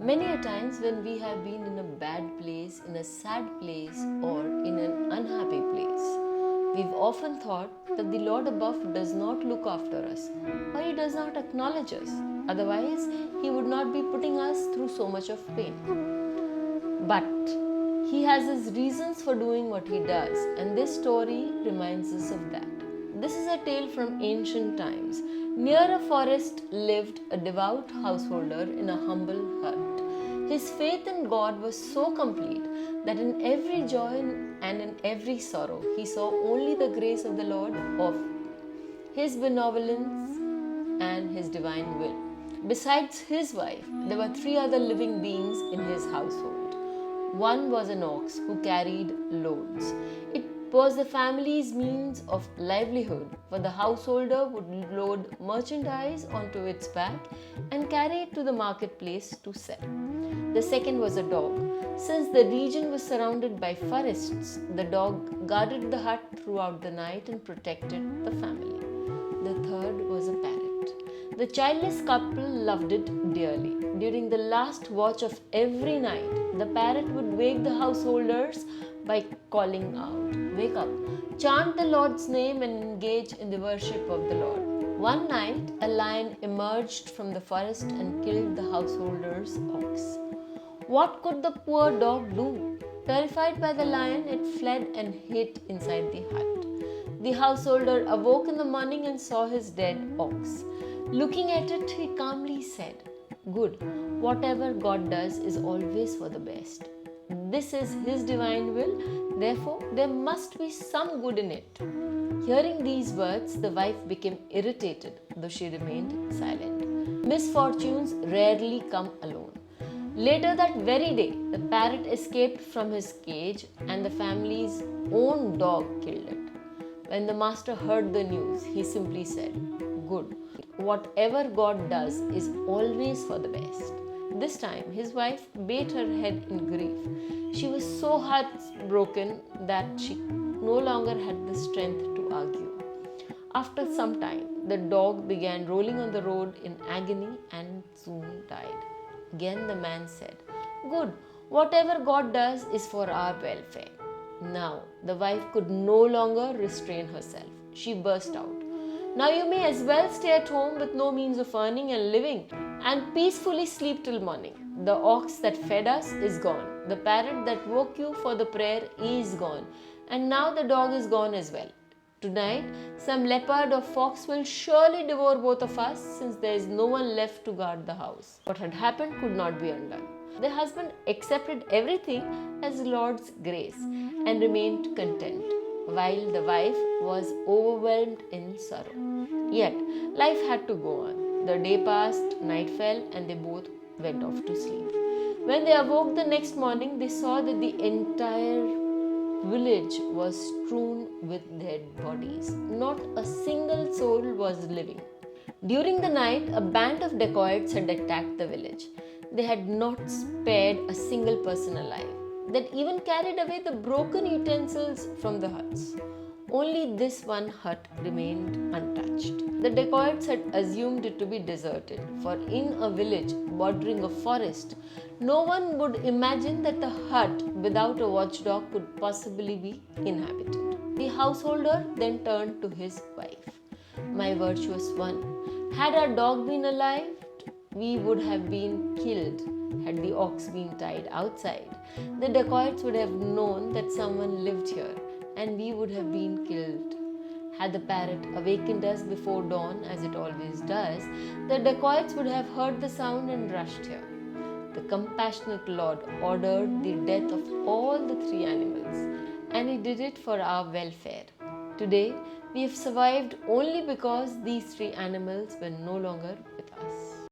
Many a times when we have been in a bad place, in a sad place, or in an unhappy place, we've often thought that the Lord above does not look after us or He does not acknowledge us. Otherwise, He would not be putting us through so much of pain. But He has His reasons for doing what He does, and this story reminds us of that. This is a tale from ancient times. Near a forest lived a devout householder in a humble hut. His faith in God was so complete that in every joy and in every sorrow, he saw only the grace of the Lord, of His benevolence and His divine will. Besides his wife, there were three other living beings in his household. One was an ox who carried loads. It was the family's means of livelihood, for the householder would load merchandise onto its back and carry it to the marketplace to sell. The second was a dog. Since the region was surrounded by forests, the dog guarded the hut throughout the night and protected the family. The third was a parrot. The childless couple loved it dearly. During the last watch of every night, the parrot would wake the householders by calling out, "Wake up, chant the Lord's name and engage in the worship of the Lord." One night, a lion emerged from the forest and killed the householder's ox. What could the poor dog do? Terrified by the lion, it fled and hid inside the hut. The householder awoke in the morning and saw his dead ox. Looking at it, he calmly said, "Good, whatever God does is always for the best. This is His divine will, therefore there must be some good in it." Hearing these words, the wife became irritated, though she remained silent. Misfortunes rarely come alone. Later that very day, the parrot escaped from his cage and the family's own dog killed it. When the master heard the news, he simply said, "Good, whatever God does is always for the best." This time, his wife bowed her head in grief. She was so heartbroken that she no longer had the strength to argue. After some time, the dog began rolling on the road in agony and soon died. Again the man said, "Good, whatever God does is for our welfare." Now, the wife could no longer restrain herself. She burst out, "Now you may as well stay at home with no means of earning and living and peacefully sleep till morning. The ox that fed us is gone. The parrot that woke you for the prayer is gone. And now the dog is gone as well. Tonight, some leopard or fox will surely devour both of us, since there is no one left to guard the house." What had happened could not be undone. The husband accepted everything as Lord's grace and remained content, while the wife was overwhelmed in sorrow. Yet, life had to go on. The day passed, night fell, and they both went off to sleep. When they awoke the next morning, they saw that the entire village was strewn with dead bodies. Not a single soul was living. During the night, a band of dacoits had attacked the village. They had not spared a single person alive. They had even carried away the broken utensils from the huts. Only this one hut remained untouched. The dacoits had assumed it to be deserted, for in a village bordering a forest, no one would imagine that the hut without a watchdog could possibly be inhabited. The householder then turned to his wife. "My virtuous one, had our dog been alive, we would have been killed. Had the ox been tied outside, the dacoits would have known that someone lived here, and we would have been killed. Had the parrot awakened us before dawn, as it always does, the dacoits would have heard the sound and rushed here. The compassionate Lord ordered the death of all the three animals, and He did it for our welfare. Today, we have survived only because these three animals were no longer with us."